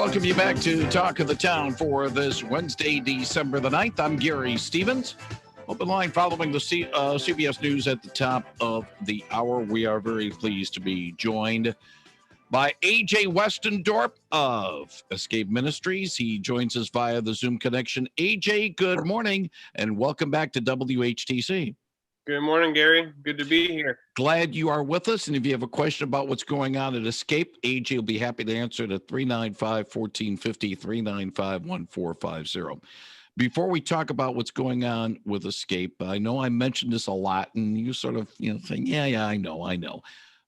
welcome you back to Talk of the Town for this Wednesday, December the 9th. I'm Gary Stevens. Open line following the CBS News at the top of the hour. We are very pleased to be joined by A.J. Westendorp of Escape Ministries. He joins us via the Zoom connection. A.J., good morning, and welcome back to WHTC. Good morning, Gary. Good to be here. Glad you are with us. And if you have a question about what's going on at Escape, AJ will be happy to answer it at 395-1450, 395-1450. Before we talk about what's going on with Escape, I know I mentioned this a lot, and you sort of, saying, yeah, I know.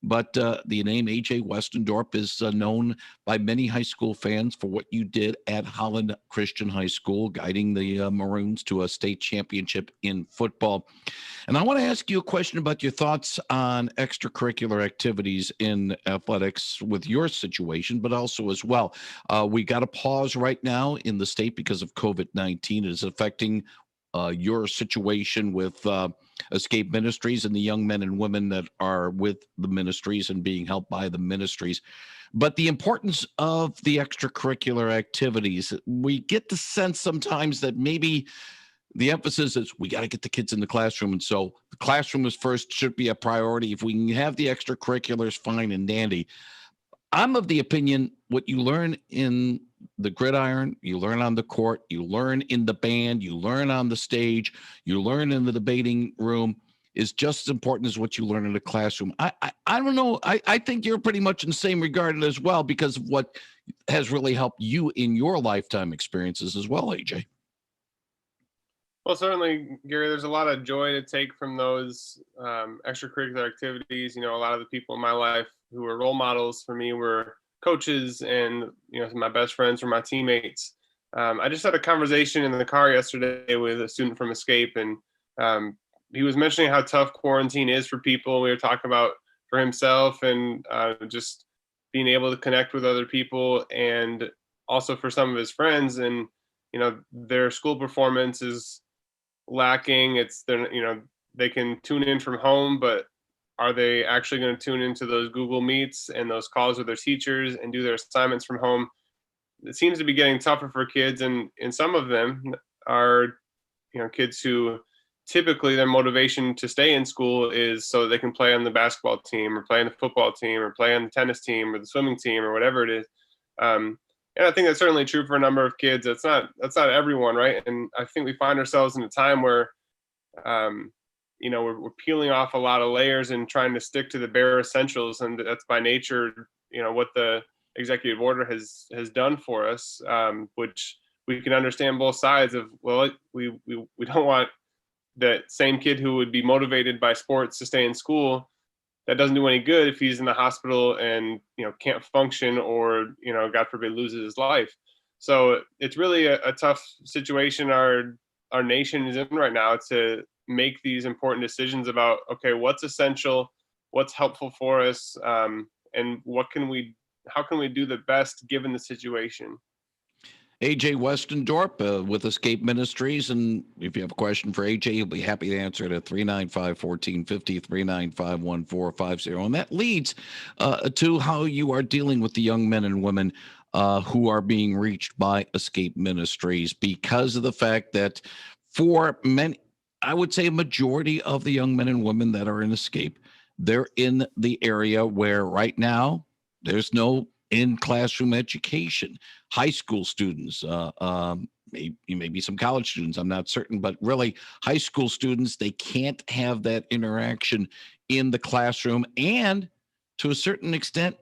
But the name A.J. Westendorp is known by many high school fans for what you did at Holland Christian High School, guiding the Maroons to a state championship in football. And I want to ask you a question about your thoughts on extracurricular activities in athletics with your situation, but also as well. We got a pause right now in the state because of COVID-19. It is affecting your situation with Escape Ministries and the young men and women that are with the ministries and being helped by the ministries. But the importance of the extracurricular activities, we get the sense sometimes that maybe the emphasis is we got to get the kids in the classroom. And so the classroom is first, should be a priority. If we can have the extracurriculars, fine and dandy. I'm of the opinion what you learn in the gridiron, you learn on the court, you learn in the band, you learn on the stage, you learn in the debating room is just as important as what you learn in the classroom. I don't know. I think you're pretty much in the same regard as well because of what has really helped you in your lifetime experiences as well, AJ. Well, certainly, Gary, there's a lot of joy to take from those extracurricular activities. A lot of the people in my life who were role models for me were coaches, and my best friends were my teammates. I just had a conversation in the car yesterday with a student from Escape, and he was mentioning how tough quarantine is for people. We were talking about for himself and just being able to connect with other people, and also for some of his friends. And their school performance is lacking. They can tune in from home, but are they actually going to tune into those Google Meets and those calls with their teachers and do their assignments from home? It seems to be getting tougher for kids, and some of them are kids who typically their motivation to stay in school is so they can play on the basketball team or play on the football team or play on the tennis team or the swimming team or whatever it is. And I think that's certainly true for a number of kids. That's not everyone, right? And I think we find ourselves in a time where, we're peeling off a lot of layers and trying to stick to the bare essentials, and that's by nature, what the executive order has done for us, which we can understand both sides of. Well, we don't want that same kid who would be motivated by sports to stay in school. That doesn't do any good if he's in the hospital and can't function or God forbid loses his life. So it's really a tough situation our nation is in right now to make these important decisions about, okay, what's essential, what's helpful for us, and how can we do the best given the situation. A.J. Westendorp with Escape Ministries. And if you have a question for A.J., he'll be happy to answer it at 395-1450, 395-1450. And that leads to how you are dealing with the young men and women who are being reached by Escape Ministries, because of the fact that for many, I would say a majority of the young men and women that are in Escape, they're in the area where right now there's no in-classroom education. High school students, maybe some college students, I'm not certain, but really high school students, they can't have that interaction in the classroom, and to a certain extent,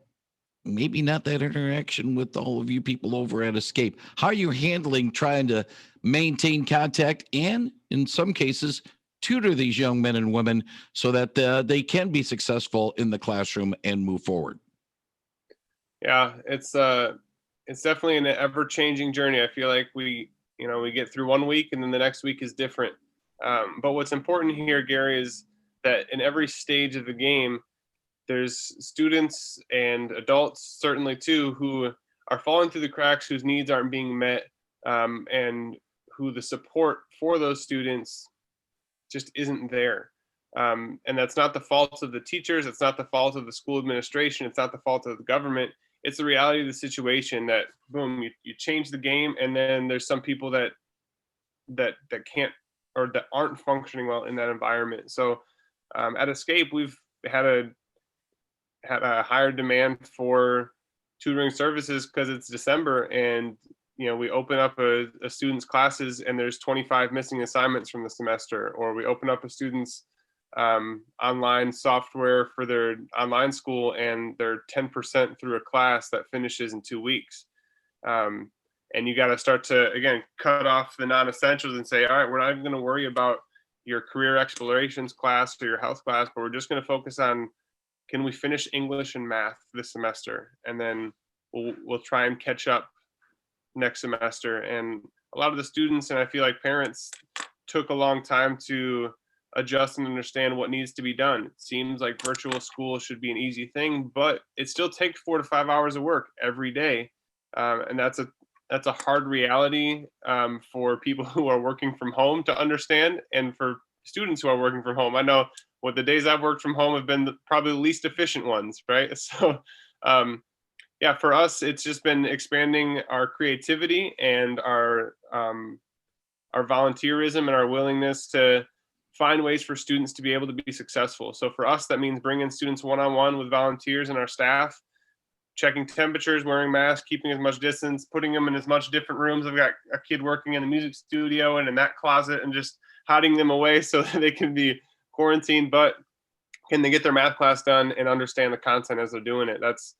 maybe not that interaction with all of you people over at Escape. How are you handling trying to maintain contact and, in some cases, tutor these young men and women so that they can be successful in the classroom and move forward? Yeah, it's definitely an ever-changing journey. I feel like we get through one week and then the next week is different. But what's important here, Gary, is that in every stage of the game, there's students and adults certainly too who are falling through the cracks, whose needs aren't being met, and who the support for those students just isn't there. And that's not the fault of the teachers. It's not the fault of the school administration. It's not the fault of the government. it's the reality of the situation that boom, you change the game, and then there's some people that can't, or that aren't functioning well in that environment. So at Escape, we've had a higher demand for tutoring services because it's December, and we open up a student's classes and there's 25 missing assignments from the semester, or we open up a student's online software for their online school and they're 10% through a class that finishes in 2 weeks. And you got to start to, again, cut off the non-essentials and say, all right, we're not even going to worry about your career explorations class or your health class, but we're just going to focus on, can we finish English and math this semester? And then we'll try and catch up next semester. And a lot of the students, and I feel like parents, took a long time to adjust and understand what needs to be done. It seems like virtual school should be an easy thing, but it still takes 4 to 5 hours of work every day. And that's a hard reality for people who are working from home to understand, and for students who are working from home. I know what the days I've worked from home have been probably the least efficient ones, right? So yeah, for us, it's just been expanding our creativity and our volunteerism and our willingness to find ways for students to be able to be successful. So for us, that means bringing students one-on-one with volunteers and our staff, checking temperatures, wearing masks, keeping as much distance, putting them in as much different rooms. I've got a kid working in the music studio and in that closet, and just hiding them away so that they can be quarantined, but can they get their math class done and understand the content as they're doing it? That's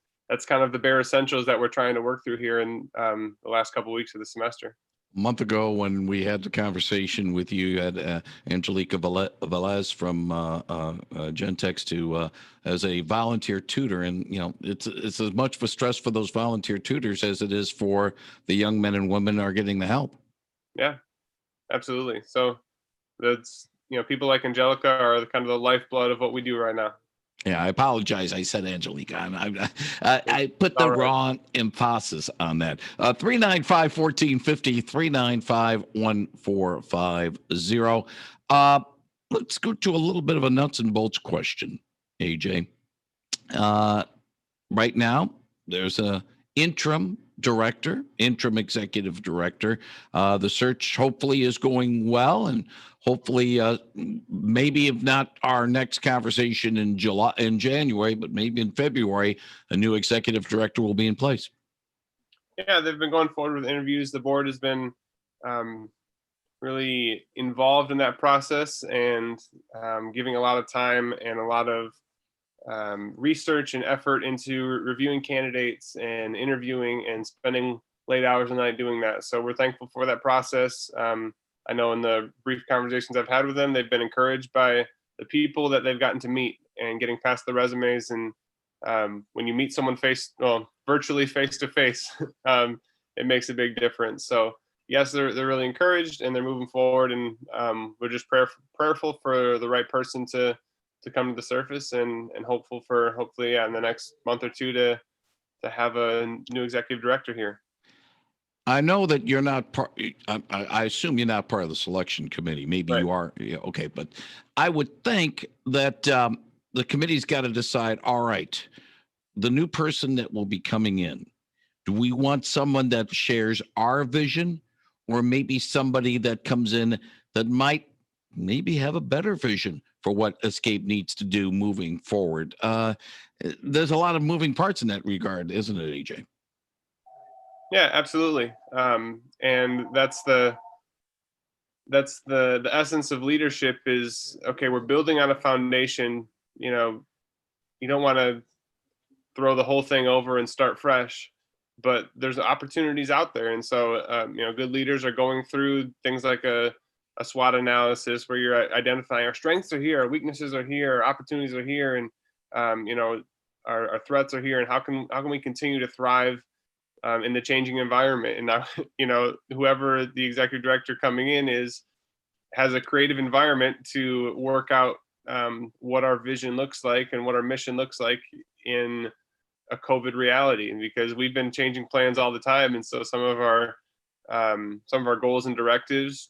kind of the bare essentials that we're trying to work through here in the last couple of weeks of the semester. A month ago, when we had the conversation with you, had Angelica Velez from Gentex to as a volunteer tutor, and it's as much of a stress for those volunteer tutors as it is for the young men and women who are getting the help. Yeah, absolutely. So that's people like Angelica are kind of the lifeblood of what we do right now. Yeah, I apologize. I said Angelica. I put the wrong emphasis on that. 395-1450, 395-1450. Let's go to a little bit of a nuts and bolts question, AJ. Right now, there's a interim executive director. The search hopefully is going well, and hopefully maybe if not our next conversation in January, but maybe in February, a new executive director will be in place. Yeah, they've been going forward with interviews. The board has been really involved in that process, and giving a lot of time and a lot of research and effort into reviewing candidates and interviewing and spending late hours of the night doing that. So we're thankful for that process. I know in the brief conversations I've had with them, they've been encouraged by the people that they've gotten to meet and getting past the resumes. And when you meet someone virtually face to face, it makes a big difference. So yes, they're really encouraged and they're moving forward, and we're just prayerful for the right person to come to the surface, and hopefully in the next month or two to have a new executive director here. I know that you're not part. I assume you're not part of the selection committee. Maybe you are. Yeah, okay, but I would think that the committee's got to decide. All right, the new person that will be coming in. Do we want someone that shares our vision, or maybe somebody that comes in that might maybe have a better vision for what Escape needs to do moving forward? There's a lot of moving parts in that regard, isn't it, AJ? Yeah, absolutely. And that's the essence of leadership is, okay, we're building on a foundation. You don't want to throw the whole thing over and start fresh, but there's opportunities out there. And so, good leaders are going through things like a SWOT analysis where you're identifying our strengths are here, our weaknesses are here, our opportunities are here, and our threats are here, and how can we continue to thrive in the changing environment. And now, whoever the executive director coming in has a creative environment to work out what our vision looks like and what our mission looks like in a COVID reality. And because we've been changing plans all the time, and so some of our goals and directives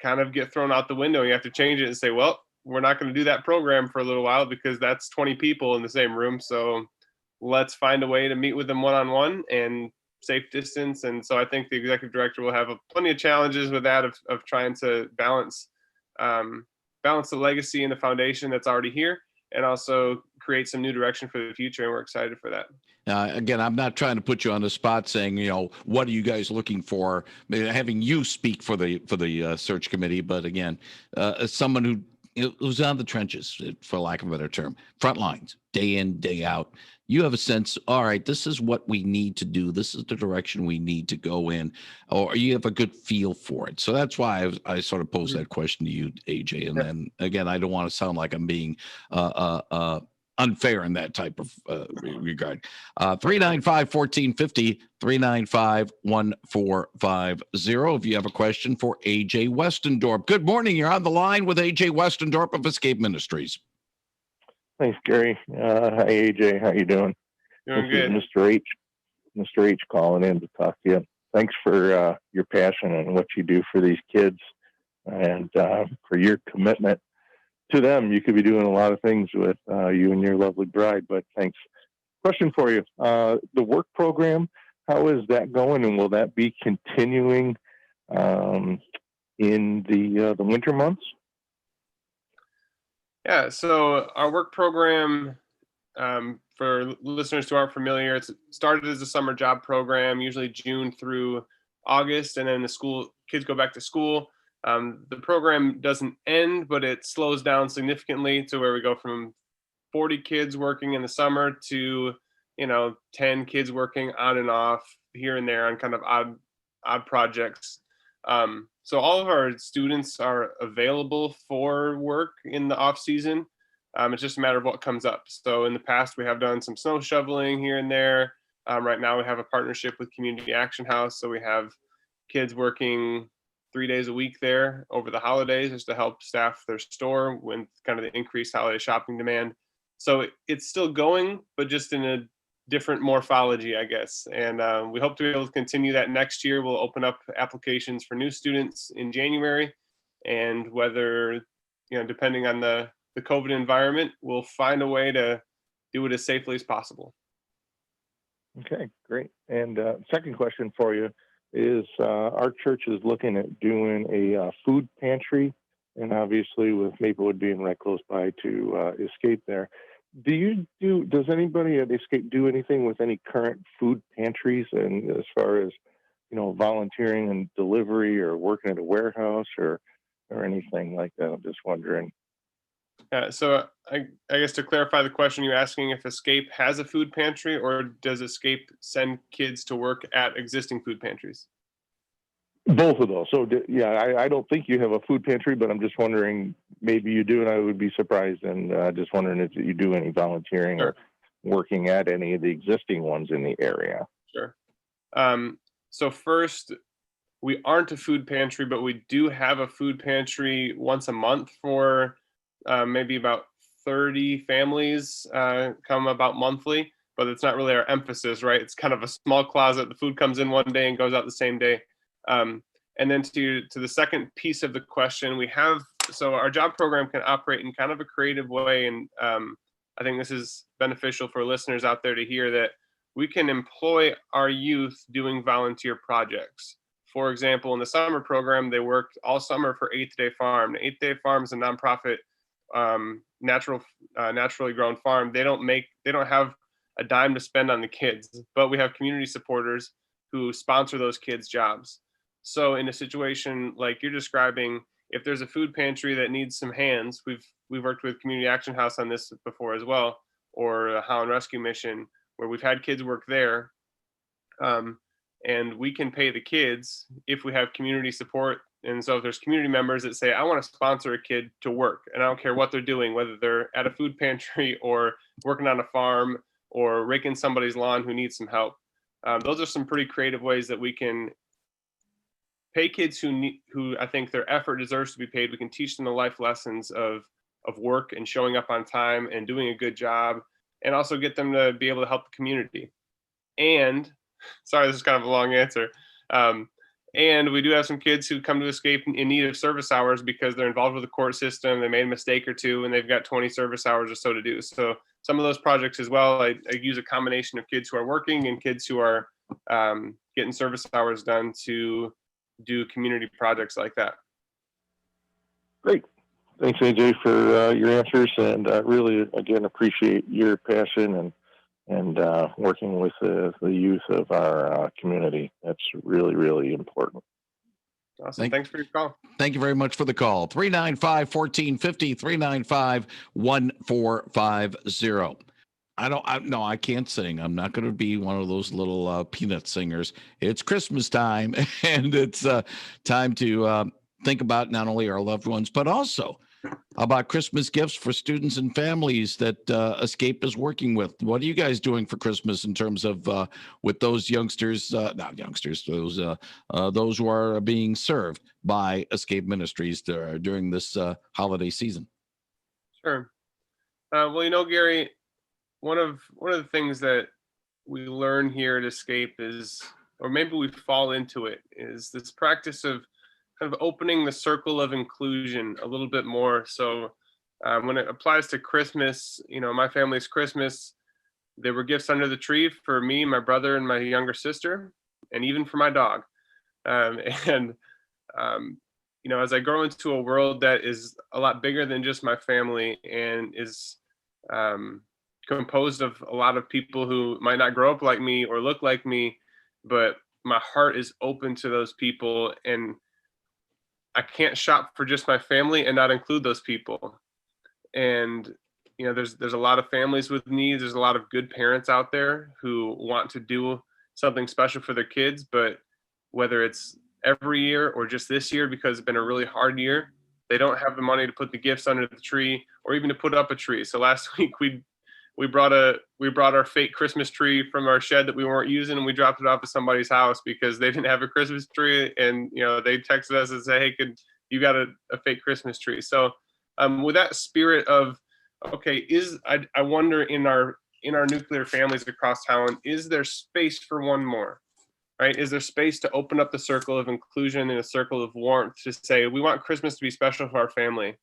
kind of get thrown out the window. You have to change it and say, well, we're not going to do that program for a little while because that's 20 people in the same room. So let's find a way to meet with them one-on-one and safe distance. And so I think the executive director will have plenty of challenges with that of trying to balance the legacy and the foundation that's already here, and also create some new direction for the future. And we're excited for that. Again, I'm not trying to put you on the spot saying, what are you guys looking for? Having you speak for the search committee, but again, as someone who's on the trenches, for lack of a better term, front lines, day in, day out, you have a sense, all right, this is what we need to do. This is the direction we need to go in, or you have a good feel for it. So that's why I sort of posed that question to you, AJ. And then again, I don't want to sound like I'm being unfair in that type of regard. 395-1450, 395-1450. If you have a question for AJ Westendorp. Good morning. You're on the line with AJ Westendorp of Escape Ministries. Thanks, Gary. Hi, AJ. How you doing? Doing this good. Is Mr. H. Mr. H calling in to talk to you. Thanks for your passion and what you do for these kids, and for your commitment to them. You could be doing a lot of things with you and your lovely bride, but thanks. Question for you. The work program, how is that going, and will that be continuing in the winter months? Yeah, so our work program, for listeners who aren't familiar, it started as a summer job program, usually June through August, and then the kids go back to school. The program doesn't end, but it slows down significantly to where we go from 40 kids working in the summer to 10 kids working on and off here and there on kind of odd projects. So all of our students are available for work in the off season. It's just a matter of what comes up. So in the past, we have done some snow shoveling here and there. Right now we have a partnership with Community Action House. So we have kids working 3 days a week there over the holidays just to help staff their store with kind of the increased holiday shopping demand. So it's still going, but just in a different morphology, I guess. And we hope to be able to continue that next year. We'll open up applications for new students in January, and whether, depending on the COVID environment, we'll find a way to do it as safely as possible. Okay, great. And second question for you is, our church is looking at doing a food pantry, and obviously with Maplewood being right close by to Escape there. Does anybody at Escape do anything with any current food pantries, and as far as, volunteering and delivery or working at a warehouse or anything like that? I'm just wondering. So I guess to clarify the question, you're asking if Escape has a food pantry, or does Escape send kids to work at existing food pantries? Both of those. So I don't think you have a food pantry, but I'm just wondering, maybe you do, and I would be surprised. And just wondering if you do any volunteering or working at any of the existing ones in the area. Sure. So first, we aren't a food pantry, but we do have a food pantry once a month for maybe about 30 families come about monthly, but it's not really our emphasis, right? It's kind of a small closet. The food comes in one day and goes out the same day. And then to the second piece of the question, so our job program can operate in kind of a creative way. And I think this is beneficial for listeners out there to hear that we can employ our youth doing volunteer projects. For example, in the summer program, they worked all summer for Eighth Day Farm. The Eighth Day Farm is a nonprofit, naturally grown farm. They don't have a dime to spend on the kids, but we have community supporters who sponsor those kids' jobs. So in a situation like you're describing, if there's a food pantry that needs some hands, we've worked with Community Action House on this before as well, or a Holland Rescue Mission, where we've had kids work there. And we can pay the kids if we have community support. And so if there's community members that say, I want to sponsor a kid to work, and I don't care what they're doing, whether they're at a food pantry or working on a farm or raking somebody's lawn who needs some help. Those are some pretty creative ways that we can pay kids who I think their effort deserves to be paid. We can teach them the life lessons of work and showing up on time and doing a good job, and also get them to be able to help the community. And sorry, this is kind of a long answer. And we do have some kids who come to Escape in need of service hours because they're involved with the court system. They made a mistake or two, and they've got 20 service hours or so to do. So some of those projects as well, I use a combination of kids who are working and kids who are getting service hours done to do community projects like that. Great. Thanks, AJ, for your answers, and really, again, appreciate your passion and working with the youth of our community. That's really, really important. Awesome. Thanks for your call. Thank you very much for the call. 395-1450, 395-1450. I can't sing. I'm not going to be one of those little peanut singers. It's Christmas time, and it's time to think about not only our loved ones, but also about Christmas gifts for students and families that Escape is working with. What are you guys doing for Christmas in terms of with those youngsters, not youngsters, those who are being served by Escape Ministries during this holiday season? Sure. Well, Gary, one of the things that we learn here at Escape is, or maybe we fall into it, is this practice of kind of opening the circle of inclusion a little bit more. So when it applies to Christmas, my family's Christmas, there were gifts under the tree for me, my brother, and my younger sister, and even for my dog. As I grow into a world that is a lot bigger than just my family and is composed of a lot of people who might not grow up like me or look like me, but my heart is open to those people, and I can't shop for just my family and not include those people. And there's a lot of families with needs. There's a lot of good parents out there who want to do something special for their kids, but whether it's every year or just this year because it's been a really hard year, they don't have the money to put the gifts under the tree or even to put up a tree. So last week we brought our fake Christmas tree from our shed that we weren't using, and we dropped it off at somebody's house because they didn't have a Christmas tree. And, they texted us and said, hey, you got a fake Christmas tree? So with that spirit of, okay, I wonder in our nuclear families across town, is there space for one more, right? Is there space to open up the circle of inclusion and a circle of warmth to say, we want Christmas to be special for our family,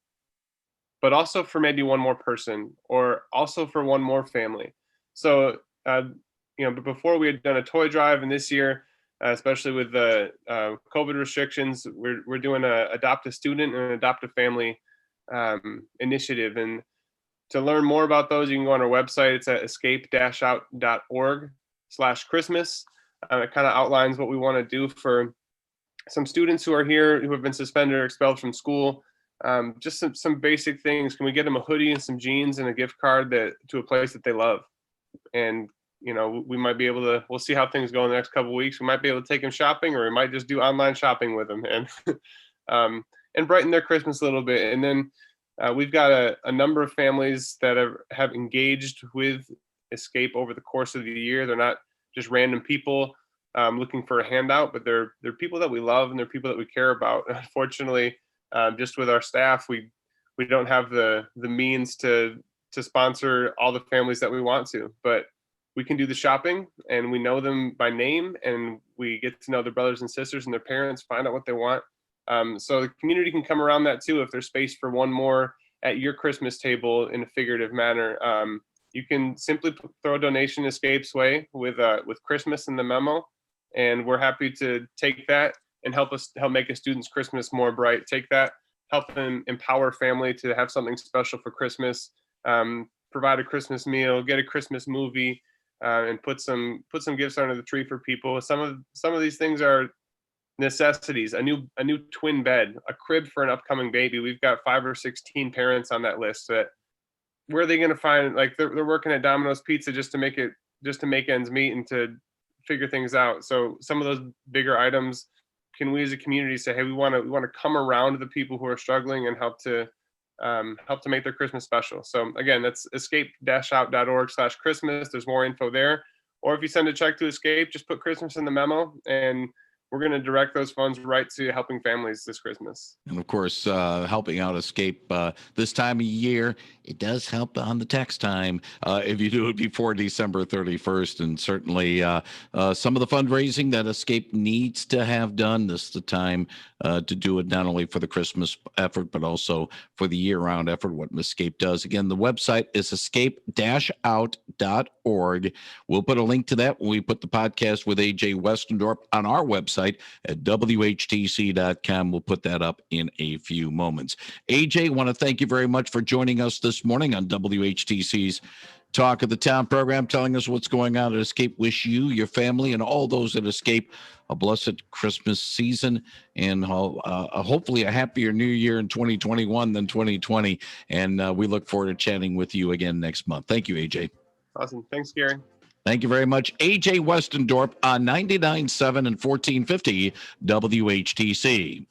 but also for maybe one more person, or also for one more family. So, but before we had done a toy drive, and this year, especially with the COVID restrictions, we're doing a adopt a student and an adopt a family initiative. And to learn more about those, you can go on our website. It's at escape-out.org/Christmas. It kind of outlines what we want to do for some students who are here who have been suspended or expelled from school. Just some basic things. Can we get them a hoodie and some jeans and a gift card to a place that they love? And we might be able to. We'll see how things go in the next couple of weeks. We might be able to take them shopping, or we might just do online shopping with them and brighten their Christmas a little bit. And then we've got a number of families that have engaged with Escape over the course of the year. They're not just random people looking for a handout, but they're people that we love and they're people that we care about. Unfortunately, just with our staff, we don't have the means to sponsor all the families that we want to, but we can do the shopping, and we know them by name, and we get to know their brothers and sisters and their parents, find out what they want. So the community can come around that too. If there's space for one more at your Christmas table in a figurative manner, you can simply throw a donation Escape's way with Christmas in the memo, and we're happy to take that and help make a student's Christmas more bright. Take that, help them empower family to have something special for Christmas, provide a Christmas meal, get a Christmas movie, and put some gifts under the tree for people. Some of these things are necessities: a new twin bed, a crib for an upcoming baby. We've got 5 or 16 parents on that list. That where are they going to find? Like they're working at Domino's Pizza just to make ends meet and to figure things out. So some of those bigger items, can we as a community say, hey, we want to come around to the people who are struggling and help to make their Christmas special. So again, that's escape-out.org/Christmas. There's more info there. Or if you send a check to Escape, just put Christmas in the memo, and we're going to direct those funds right to helping families this Christmas. And of course, helping out Escape this time of year, it does help on the tax time if you do it before December 31st. And certainly some of the fundraising that Escape needs to have done, this is the time to do it, not only for the Christmas effort, but also for the year-round effort, what Escape does. Again, the website is escape-out.org. We'll put a link to that when we put the podcast with AJ Westendorp on our website at WHTC.com. We'll put that up in a few moments. AJ, want to thank you very much for joining us this morning on WHTC's Talk of the Town program, telling us what's going on at Escape. Wish you, your family, and all those at Escape a blessed Christmas season and hopefully a happier new year in 2021 than 2020. And we look forward to chatting with you again next month. Thank you, AJ. Awesome. Thanks, Gary. Thank you very much. AJ Westendorp on 99.7 and 1450 WHTC.